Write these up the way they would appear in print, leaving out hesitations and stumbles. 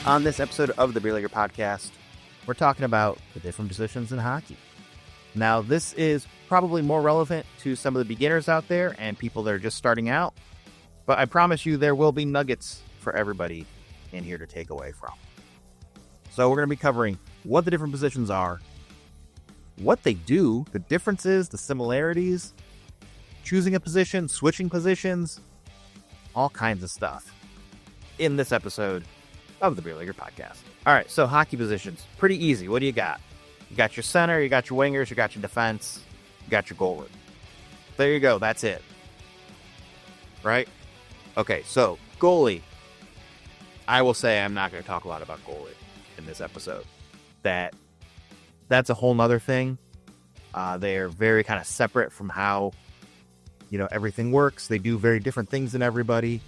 On this episode of the Beer Leaguer Podcast, we're talking about the different positions in hockey. Now, this is probably more relevant to some of the beginners out there and people that are just starting out, but I promise you there will be nuggets for everybody in here to take away from. So we're going to be covering what the different positions are, what they do, the differences, the similarities, choosing a position, switching positions, all kinds of stuff in this episode of the Beer Leaguer Podcast. All right, so hockey positions, pretty easy. What do you got? You got your center, you got your wingers, you got your defense, you got your goalie. There you go, that's it. Right? Okay, so goalie. I will say I'm not going to talk a lot about goalie in this episode. That's a whole nother thing. They are very kind of separate from how, everything works. They do very different things than everybody.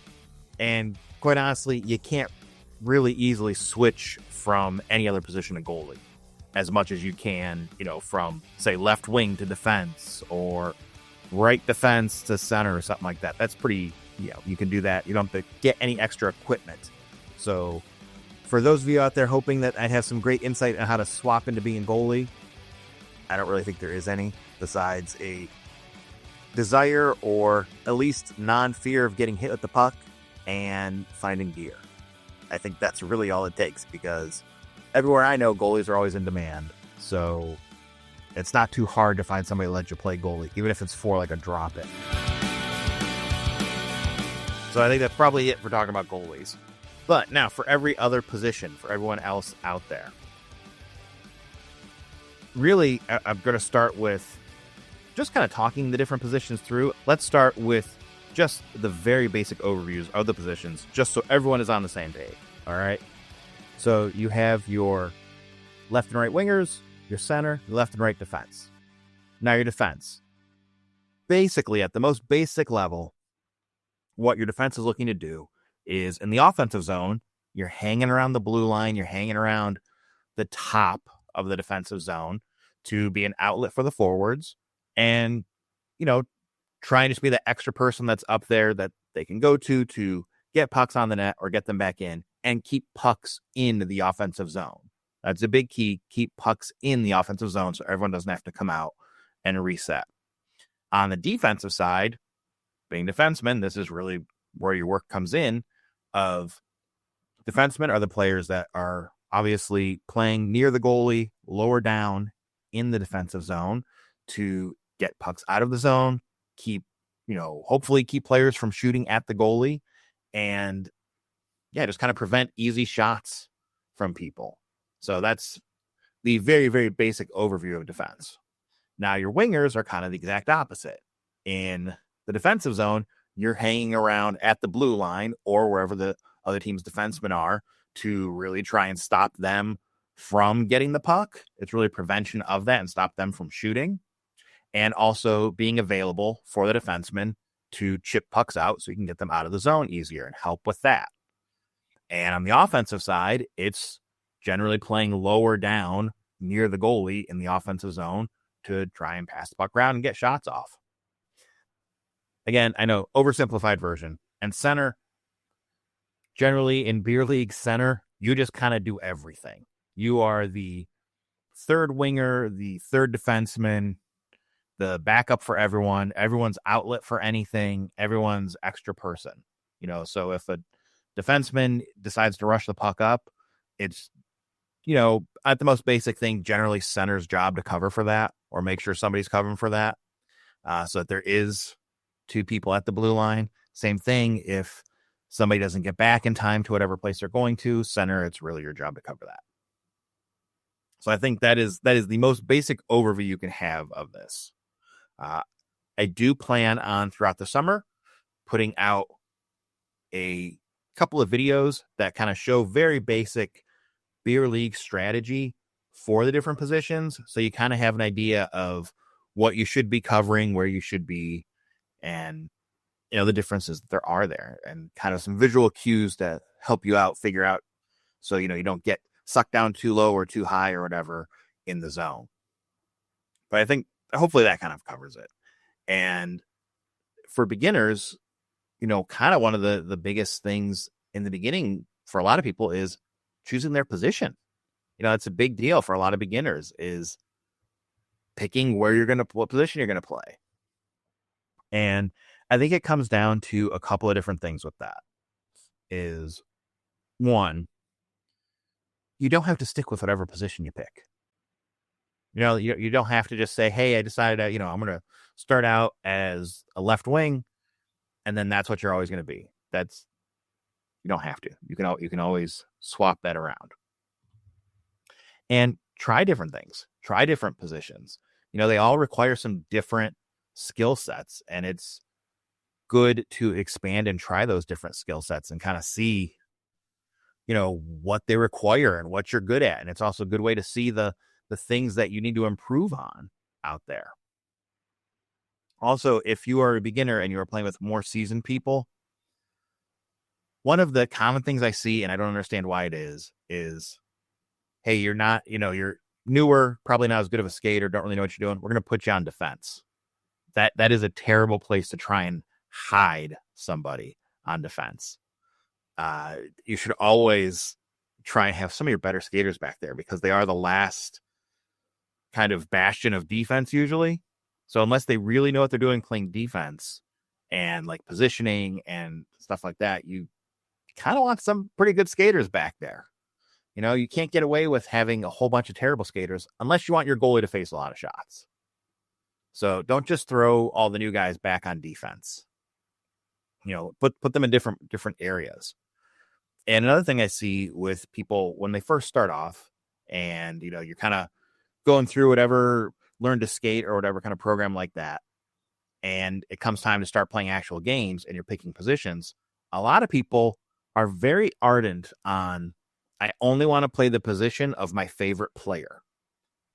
And quite honestly, you can't really easily switch from any other position to goalie as much as you can, from, say, left wing to defense or right defense to center or something like that. That's pretty, you can do that. You don't have to get any extra equipment. So for those of you out there hoping that I'd have some great insight on how to swap into being goalie, I don't really think there is any besides a desire or at least non-fear of getting hit with the puck and finding gear. I think that's really all it takes because everywhere I know, goalies are always in demand. So it's not too hard to find somebody to let you play goalie, even if it's for like a drop-in. So I think that's probably it for talking about goalies. But now for every other position, for everyone else out there, really, I'm going to start with just kind of talking the different positions through. Let's start with just the very basic overviews of the positions, just so everyone is on the same page. All right. So you have your left and right wingers, your center, your left and right defense. Now your defense. Basically, at the most basic level, what your defense is looking to do is in the offensive zone, you're hanging around the blue line, you're hanging around the top of the defensive zone to be an outlet for the forwards and, trying to be the extra person that's up there that they can go to get pucks on the net or get them back in and keep pucks in the offensive zone. That's a big key. Keep pucks in the offensive zone so everyone doesn't have to come out and reset. On the defensive side, being defensemen, this is really where your work comes in. Of defensemen are the players that are obviously playing near the goalie, lower down in the defensive zone to get pucks out of the zone, hopefully keep players from shooting at the goalie and just kind of prevent easy shots from people. So that's the very, very basic overview of defense. Now your wingers are kind of the exact opposite. In the defensive zone, you're hanging around at the blue line or wherever the other team's defensemen are to really try and stop them from getting the puck. It's really prevention of that and stop them from shooting. And also being available for the defenseman to chip pucks out so you can get them out of the zone easier and help with that. And on the offensive side, it's generally playing lower down near the goalie in the offensive zone to try and pass the puck around and get shots off. Again, I know, oversimplified version. And center, generally in beer league center, you just kind of do everything. You are the third winger, the third defenseman, the backup for everyone, everyone's outlet for anything, everyone's extra person. So if a defenseman decides to rush the puck up, it's, at the most basic thing, generally center's job to cover for that or make sure somebody's covering for that. So that there is two people at the blue line. Same thing if somebody doesn't get back in time to whatever place they're going to, center, it's really your job to cover that. So I think that is the most basic overview you can have of this. I do plan on throughout the summer putting out a couple of videos that kind of show very basic beer league strategy for the different positions. So you kind of have an idea of what you should be covering, where you should be, and the differences that there are there, and kind of some visual cues to help you out, figure out so you don't get sucked down too low or too high or whatever in the zone. But I think hopefully that kind of covers it. And for beginners, kind of one of the biggest things in the beginning for a lot of people is choosing their position. It's a big deal for a lot of beginners, is picking what position you're going to play. And I think it comes down to a couple of different things with that. Is one, you don't have to stick with whatever position you pick. You don't have to just say, hey, I decided that, I'm going to start out as a left wing, and then that's what you're always going to be. You don't have to. You can always swap that around. And try different things. Try different positions. They all require some different skill sets, and it's good to expand and try those different skill sets and kind of see, what they require and what you're good at. And it's also a good way to see the things that you need to improve on out there. Also, if you are a beginner and you are playing with more seasoned people, one of the common things I see, and I don't understand why it is, hey, you're not, you're newer, probably not as good of a skater, don't really know what you're doing. We're going to put you on defense. That is a terrible place to try and hide somebody on defense. You should always try and have some of your better skaters back there, because they are the last kind of bastion of defense usually. So unless they really know what they're doing playing defense and like positioning and stuff like that, you kind of want some pretty good skaters back there. You can't get away with having a whole bunch of terrible skaters unless you want your goalie to face a lot of shots. So don't just throw all the new guys back on defense. Put them in different areas. And another thing I see with people when they first start off, and you're kind of going through whatever learn to skate or whatever kind of program like that, and it comes time to start playing actual games and you're picking positions, a lot of people are very ardent on, I only want to play the position of my favorite player,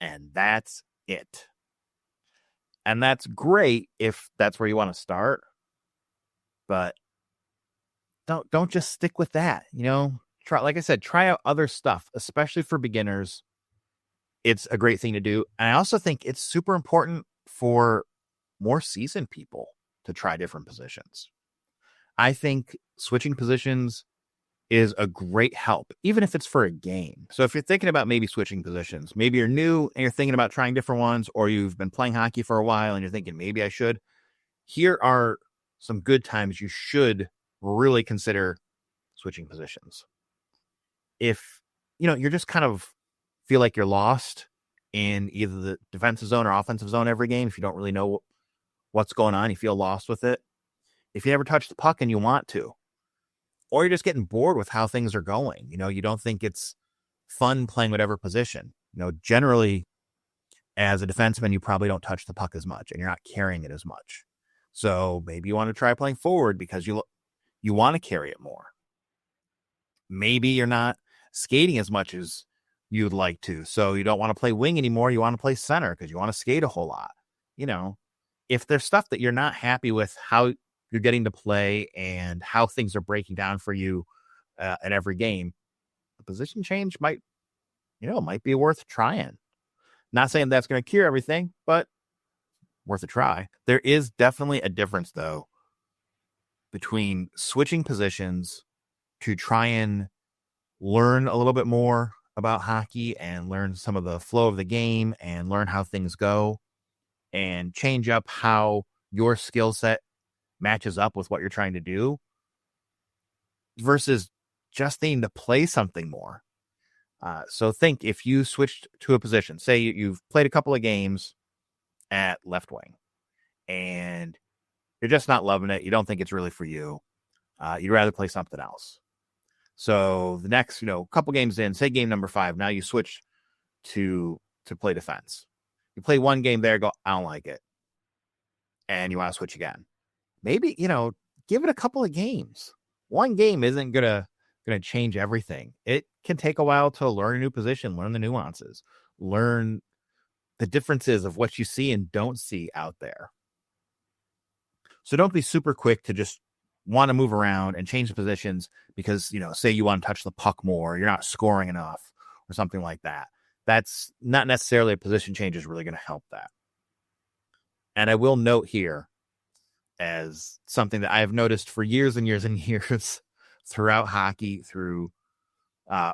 and that's it. And that's great if that's where you want to start, but don't just stick with that. Try, like I said, try out other stuff, especially for beginners. It's a great thing to do. And I also think it's super important for more seasoned people to try different positions. I think switching positions is a great help, even if it's for a game. So if you're thinking about maybe switching positions, maybe you're new and you're thinking about trying different ones, or you've been playing hockey for a while and you're thinking, maybe I should. Here are some good times you should really consider switching positions. If, you're just kind of feel like you're lost in either the defensive zone or offensive zone every game, if you don't really know what's going on, you feel lost with it. If you never touch the puck and you want to, or you're just getting bored with how things are going, you don't think it's fun playing whatever position. Generally as a defenseman, you probably don't touch the puck as much and you're not carrying it as much. So maybe you want to try playing forward because you want to carry it more. Maybe you're not skating as much as you'd like to, so you don't want to play wing anymore. You want to play center because you want to skate a whole lot. If there's stuff that you're not happy with how you're getting to play and how things are breaking down for you in every game, the position change might be worth trying. Not saying that's going to cure everything, but worth a try. There is definitely a difference, though, between switching positions to try and learn a little bit more about hockey and learn some of the flow of the game and learn how things go and change up how your skill set matches up with what you're trying to do, versus just needing to play something more. So think, if you switched to a position, say you've played a couple of games at left wing and you're just not loving it, you don't think it's really for you, you'd rather play something else. So the next, couple games in, say game number 5, now you switch to play defense. You play one game there, go, I don't like it, and you want to switch again. Maybe, give it a couple of games. One game isn't gonna change everything. It can take a while to learn a new position, learn the nuances, learn the differences of what you see and don't see out there. So don't be super quick to just want to move around and change the positions because, say you want to touch the puck more, you're not scoring enough or something like that. That's not necessarily a position change is really going to help that. And I will note here, as something that I have noticed for years and years and years throughout hockey, through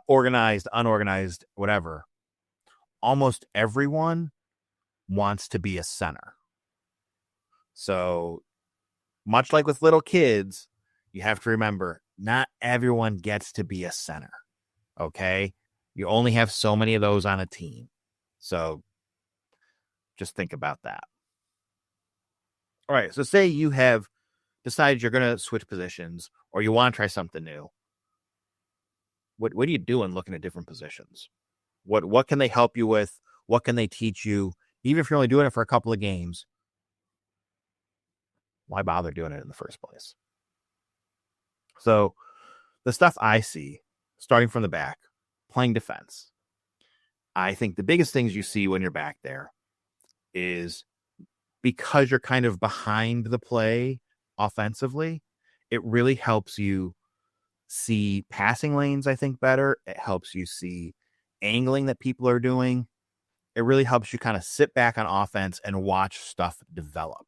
organized, unorganized, whatever, almost everyone wants to be a center. So much like with little kids, you have to remember not everyone gets to be a center. Okay. You only have so many of those on a team. So just think about that. All right. So say you have decided you're going to switch positions or you want to try something new. What are you doing looking at different positions? What can they help you with? What can they teach you? Even if you're only doing it for a couple of games, why bother doing it in the first place? So the stuff I see, starting from the back, playing defense, I think the biggest things you see when you're back there is because you're kind of behind the play offensively, it really helps you see passing lanes, I think, better. It helps you see angling that people are doing. It really helps you kind of sit back on offense and watch stuff develop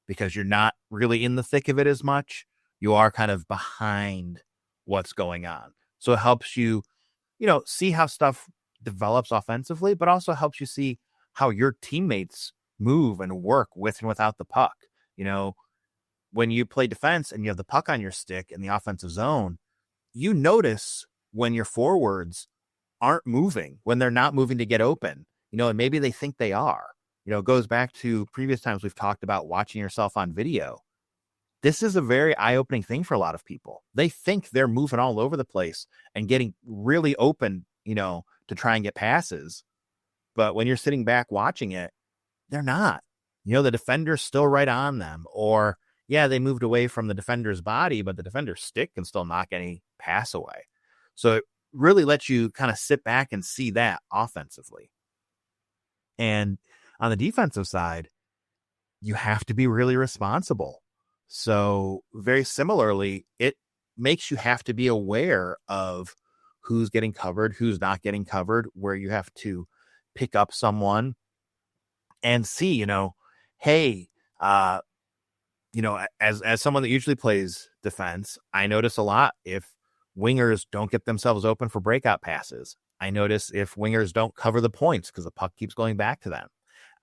because you're not really in the thick of it as much. You are kind of behind what's going on. So it helps you, see how stuff develops offensively, but also helps you see how your teammates move and work with and without the puck. When you play defense and you have the puck on your stick in the offensive zone, you notice when your forwards aren't moving, when they're not moving to get open, and maybe they think they are. It goes back to previous times we've talked about watching yourself on video. This is a very eye-opening thing for a lot of people. They think they're moving all over the place and getting really open, to try and get passes. But when you're sitting back watching it, they're not. The defender's still right on them. Or, yeah, they moved away from the defender's body, but the defender's stick can still knock any pass away. So it really lets you kind of sit back and see that offensively. And on the defensive side, you have to be really responsible. So very similarly, it makes you have to be aware of who's getting covered, who's not getting covered, where you have to pick up someone and see, hey, as someone that usually plays defense, I notice a lot if wingers don't get themselves open for breakout passes. I notice if wingers don't cover the points because the puck keeps going back to them.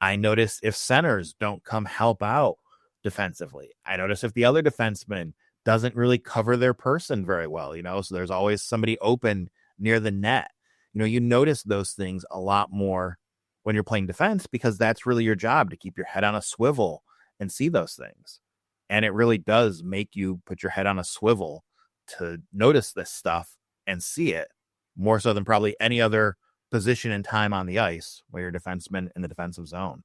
I notice if centers don't come help out defensively. I notice if the other defenseman doesn't really cover their person very well, so there's always somebody open near the net. You notice those things a lot more when you're playing defense because that's really your job, to keep your head on a swivel and see those things. And it really does make you put your head on a swivel to notice this stuff and see it more so than probably any other position and time on the ice where you're a defenseman in the defensive zone.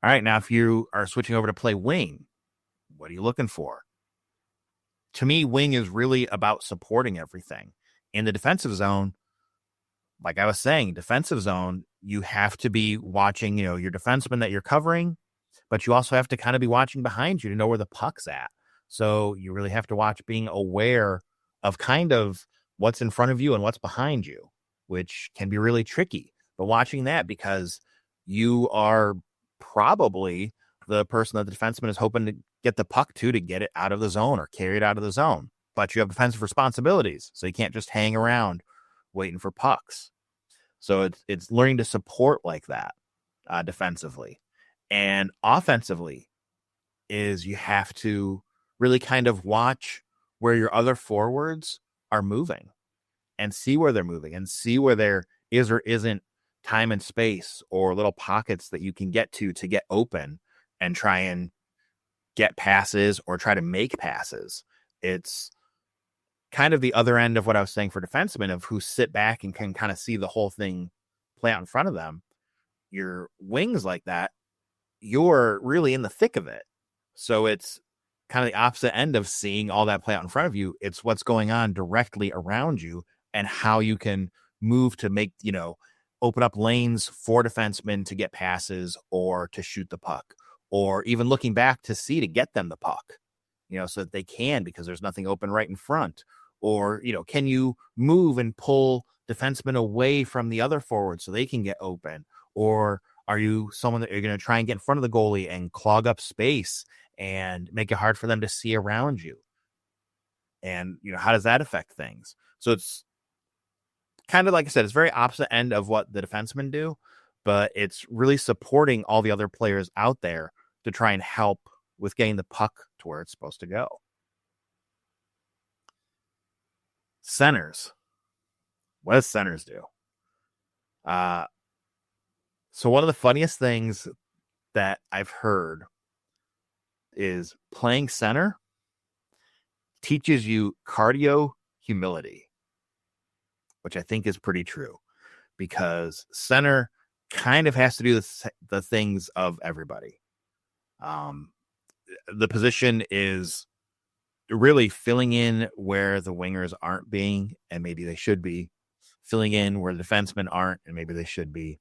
All right, now if you are switching over to play wing, what are you looking for? To me, wing is really about supporting everything. In the defensive zone, like I was saying, defensive zone, you have to be watching, your defenseman that you're covering, but you also have to kind of be watching behind you to know where the puck's at. So you really have to watch, being aware of kind of what's in front of you and what's behind you, which can be really tricky. But watching that, because you are probably the person that the defenseman is hoping to get the puck to get it out of the zone or carry it out of the zone. But you have defensive responsibilities, so you can't just hang around waiting for pucks. So it's learning to support like that defensively. And offensively is you have to really kind of watch where your other forwards are moving and see where they're moving and see where there is or isn't time and space or little pockets that you can get to get open and try and get passes or try to make passes. It's kind of the other end of what I was saying for defensemen, of who sit back and can kind of see the whole thing play out in front of them. Your wings like that, you're really in the thick of it. So it's kind of the opposite end of seeing all that play out in front of you. It's what's going on directly around you and how you can move to make, open up lanes for defensemen to get passes or to shoot the puck, or even looking back to see to get them the puck, so that they can, because there's nothing open right in front. Or, can you move and pull defensemen away from the other forward so they can get open? Or are you someone that you're going to try and get in front of the goalie and clog up space and make it hard for them to see around you? And, how does that affect things? So it's kind of, like I said, it's very opposite end of what the defensemen do, but it's really supporting all the other players out there to try and help with getting the puck to where it's supposed to go. Centers. What does centers do? So one of the funniest things that I've heard is playing center teaches you cardio humility, which I think is pretty true, because center kind of has to do the things of everybody. The position is really filling in where the wingers aren't being, and maybe they should be, filling in where the defensemen aren't, and maybe they should be,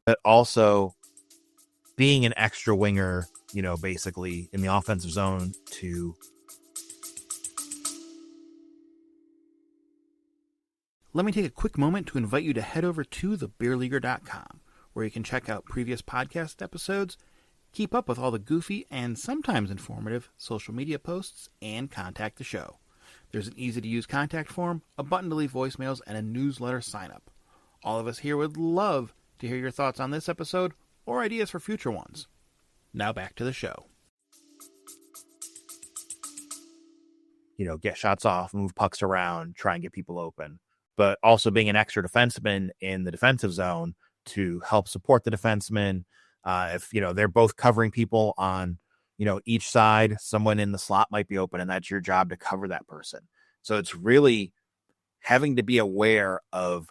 but also being an extra winger, basically in the offensive zone to. Let me take a quick moment to invite you to head over to thebeerleaguer.com, where you can check out previous podcast episodes, keep up with all the goofy and sometimes informative social media posts, and contact the show. There's an easy-to-use contact form, a button to leave voicemails, and a newsletter sign-up. All of us here would love to hear your thoughts on this episode or ideas for future ones. Now back to the show. Get shots off, move pucks around, try and get people open, but also being an extra defenseman in the defensive zone to help support the defenseman. If, they're both covering people on, each side, someone in the slot might be open, and that's your job to cover that person. So it's really having to be aware of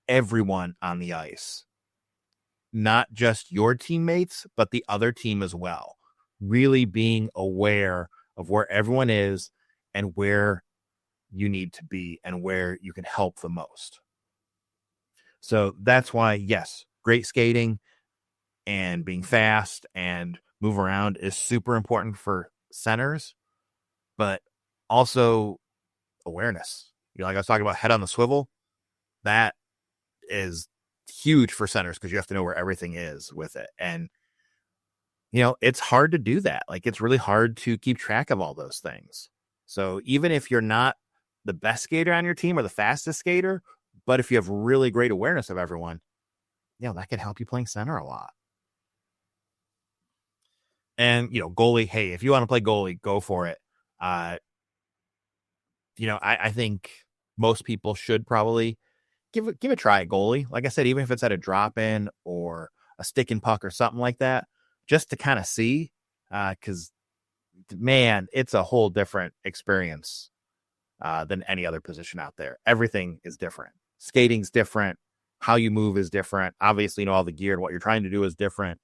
everyone on the ice, not just your teammates, but the other team as well. Really being aware of where everyone is and where you need to be and where you can help the most. So that's why, yes, great skating and being fast and move around is super important for centers, but also awareness. Like I was talking about, head on the swivel, that is huge for centers because you have to know where everything is with it. And, it's hard to do that. Like, it's really hard to keep track of all those things. So even if you're not the best skater on your team or the fastest skater, but if you have really great awareness of everyone, that can help you playing center a lot. And, goalie, hey, if you want to play goalie, go for it. I think most people should probably give a try at goalie. Like I said, even if it's at a drop-in or a stick and puck or something like that, just to kind of see, because, man, it's a whole different experience than any other position out there. Everything is different. Skating's different. How you move is different. Obviously, all the gear and what you're trying to do is different.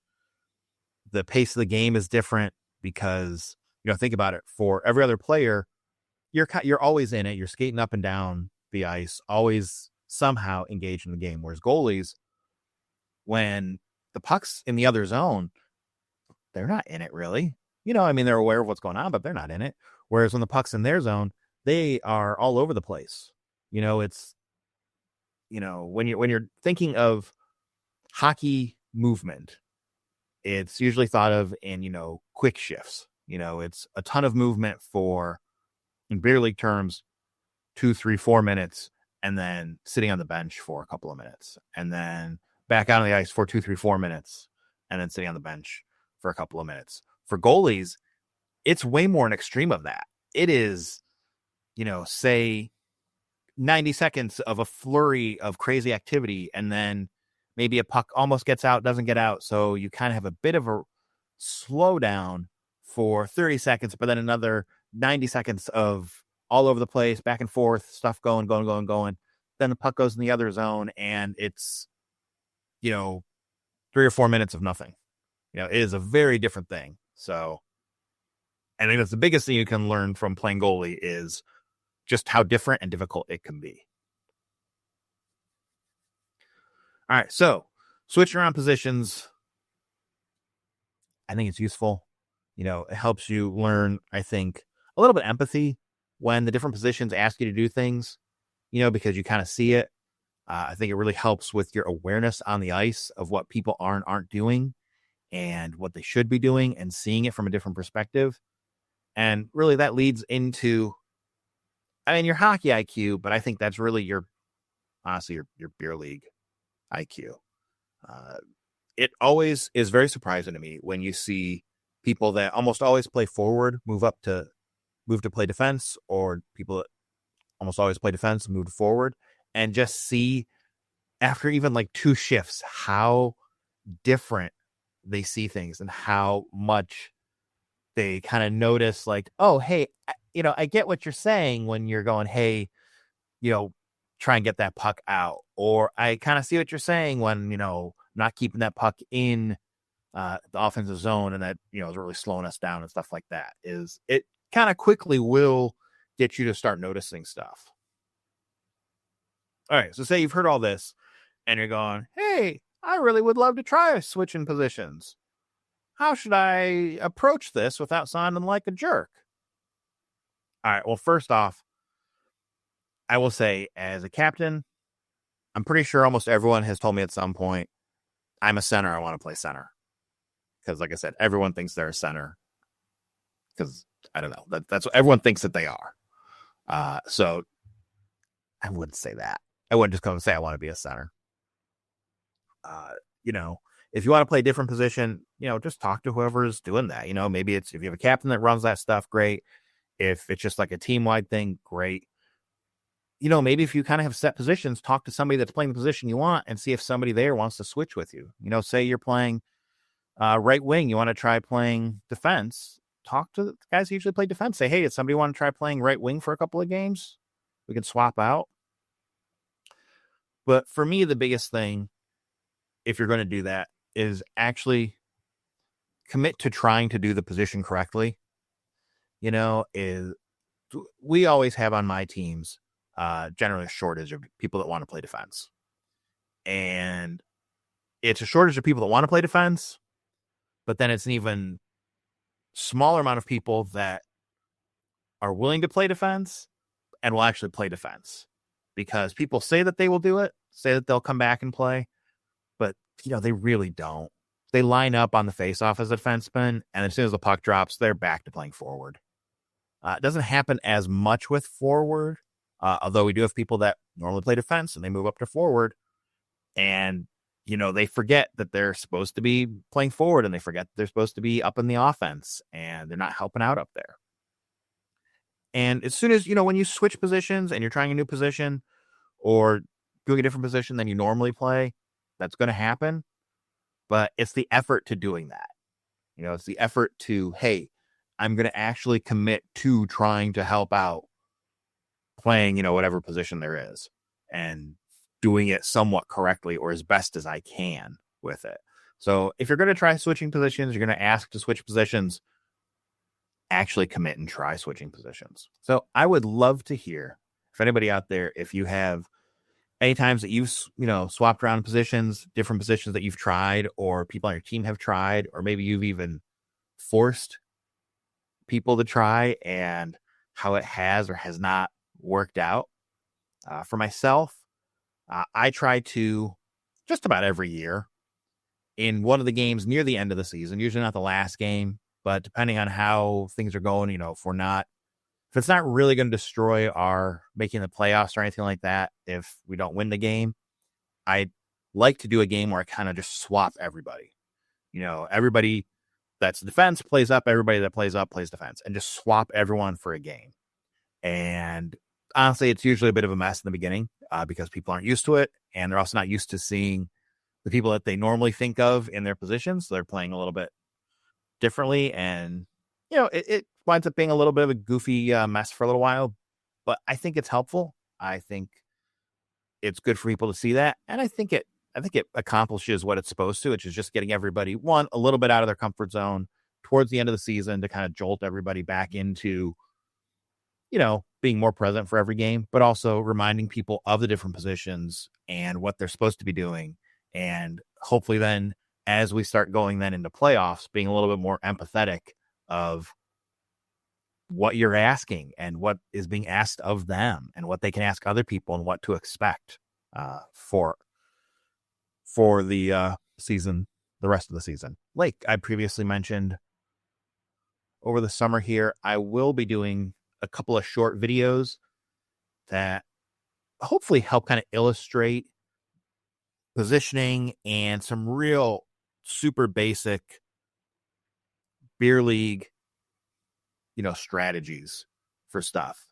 The pace of the game is different because, think about it. For every other player, you're always in it. You're skating up and down the ice, always somehow engaged in the game. Whereas goalies, when the puck's in the other zone, they're not in it really. They're aware of what's going on, but they're not in it. Whereas when the puck's in their zone, they are all over the place. It's, when you're thinking of hockey movement, it's usually thought of in, quick shifts. It's a ton of movement for, in beer league terms, 2, 3, 4 minutes, and then sitting on the bench for a couple of minutes, and then back out on the ice for 2, 3, 4 minutes, and then sitting on the bench for a couple of minutes. For goalies, it's way more an extreme of that. It is, say 90 seconds of a flurry of crazy activity, and then maybe a puck almost gets out, doesn't get out. So you kind of have a bit of a slowdown for 30 seconds, but then another 90 seconds of all over the place, back and forth, stuff going. Then the puck goes in the other zone, and it's, 3 or 4 minutes of nothing. It is a very different thing. So I think that's the biggest thing you can learn from playing goalie is just how different and difficult it can be. All right, so switching around positions, I think it's useful. It helps you learn, I think, a little bit of empathy when the different positions ask you to do things, because you kind of see it. I think it really helps with your awareness on the ice of what people aren't doing and what they should be doing, and seeing it from a different perspective. And really that leads into I mean, your hockey IQ, but I think that's really honestly, your beer league IQ. It always is very surprising to me when you see people that almost always play forward move to play defense, or people that almost always play defense move forward, and just see after even like 2 shifts how different they see things and how much they kind of notice, like, oh, hey, I get what you're saying when you're going, hey, try and get that puck out. Or I kind of see what you're saying when, not keeping that puck in the offensive zone, and that, is really slowing us down and stuff like that. It kind of quickly will get you to start noticing stuff. All right, so say you've heard all this and you're going, hey, I really would love to try switching positions. How should I approach this without sounding like a jerk? All right, well, first off, I will say, as a captain, I'm pretty sure almost everyone has told me at some point, I'm a center, I want to play center. Because, like I said, everyone thinks they're a center. Because, I don't know, that's what everyone thinks that they are. So, I wouldn't say that. I wouldn't just come and say I want to be a center. If you want to play a different position, just talk to whoever's doing that. Maybe it's, if you have a captain that runs that stuff, great. If it's just like a team-wide thing, great. Maybe if you kind of have set positions, talk to somebody that's playing the position you want and see if somebody there wants to switch with you. Say you're playing right wing, you want to try playing defense, talk to the guys who usually play defense. Say, hey, does somebody want to try playing right wing for a couple of games? We can swap out. But for me, the biggest thing, if you're going to do that, is actually commit to trying to do the position correctly. Is we always have on my teams generally a shortage of people that want to play defense. And it's a shortage of people that want to play defense, but then it's an even smaller amount of people that are willing to play defense and will actually play defense. Because people say that they will do it, say that they'll come back and play, but they really don't. They line up on the faceoff as a defenseman, and as soon as the puck drops, they're back to playing forward. It doesn't happen as much with forward, although we do have people that normally play defense and they move up to forward, and they forget that they're supposed to be playing forward, and they forget that they're supposed to be up in the offense, and they're not helping out up there. And as soon as, when you switch positions and you're trying a new position or doing a different position than you normally play, that's going to happen. But it's the effort to doing that. It's the effort to, hey, I'm going to actually commit to trying to help out playing, whatever position there is, and doing it somewhat correctly or as best as I can with it. So if you're going to try switching positions, you're going to ask to switch positions, actually commit and try switching positions. So I would love to hear if anybody out there, if you have any times that you've, swapped around positions, different positions that you've tried, or people on your team have tried, or maybe you've even forced people to try, and how it has or has not worked out. For myself, I try to just about every year in one of the games near the end of the season, usually not the last game, but depending on how things are going, if it's not really going to destroy our making the playoffs or anything like that, if we don't win the game, I like to do a game where I kind of just swap everybody. Everybody that's defense plays up, everybody that plays up plays defense, and just swap everyone for a game. And honestly, it's usually a bit of a mess in the beginning because people aren't used to it, and they're also not used to seeing the people that they normally think of in their positions. So they're playing a little bit differently, and it winds up being a little bit of a goofy mess for a little while, but I think it's helpful. I think it's good for people to see that, and I think it accomplishes what it's supposed to, which is just getting everybody a little bit out of their comfort zone towards the end of the season to kind of jolt everybody back into being more present for every game, but also reminding people of the different positions and what they're supposed to be doing, and hopefully then as we start going then into playoffs, being a little bit more empathetic of what you're asking and what is being asked of them and what they can ask other people and what to expect for the season, the rest of the season. Like I previously mentioned, over the summer here, I will be doing a couple of short videos that hopefully help kind of illustrate positioning and some real super basic beer league, strategies for stuff.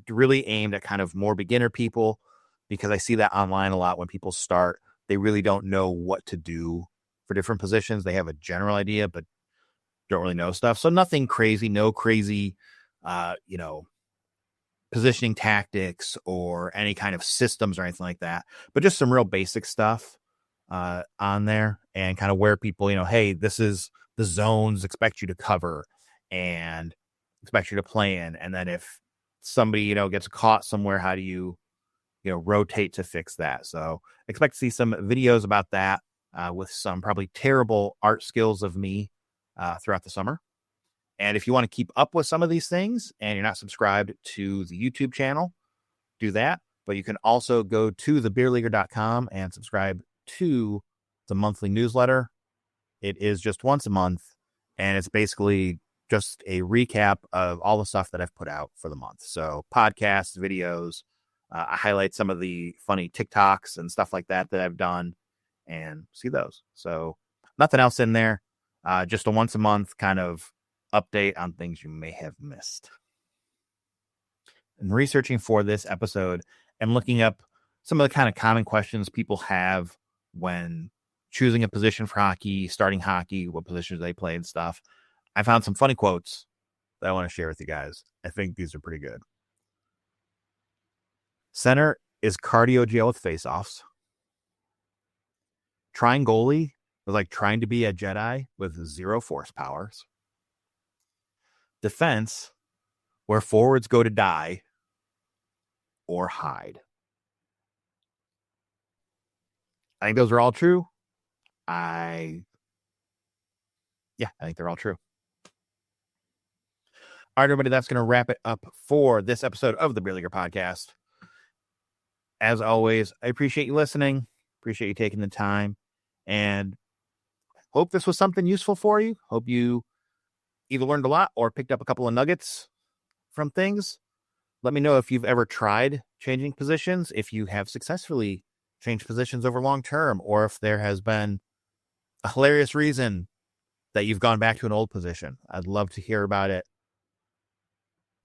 Really aimed at kind of more beginner people, because I see that online a lot when people start. They really don't know what to do for different positions. They have a general idea, but don't really know stuff. So nothing crazy, no crazy, positioning tactics or any kind of systems or anything like that, but just some real basic stuff on there, and kind of where people, hey, this is the zones expect you to cover and expect you to play in. And then if somebody, gets caught somewhere, how do you, rotate to fix that? So expect to see some videos about that with some probably terrible art skills of me throughout the summer. And if you want to keep up with some of these things and you're not subscribed to the YouTube channel, do that. But you can also go to thebeerleaguer.com and subscribe to the monthly newsletter. It is just once a month, and it's basically just a recap of all the stuff that I've put out for the month. So podcasts, videos, I highlight some of the funny TikToks and stuff like that I've done, and see those. So nothing else in there. Just a once a month kind of update on things you may have missed. And researching for this episode and looking up some of the kind of common questions people have when choosing a position for hockey, starting hockey, what positions they play and stuff. I found some funny quotes that I want to share with you guys. I think these are pretty good. Center is cardio jail with face-offs. Trying goalie was like trying to be a Jedi with 0 force powers. Defense, where forwards go to die or hide. I think those are all true. I think they're all true. All right, everybody, that's going to wrap it up for this episode of the Beer Leaguer Podcast. As always, I appreciate you listening. Appreciate you taking the time, and hope this was something useful for you. Hope you either learned a lot or picked up a couple of nuggets from things. Let me know if you've ever tried changing positions, if you have successfully changed positions over long term, or if there has been a hilarious reason that you've gone back to an old position. I'd love to hear about it.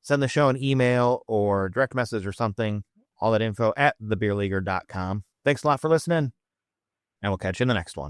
Send the show an email or direct message or something. All that info at thebeerleaguer.com. Thanks a lot for listening, and we'll catch you in the next one.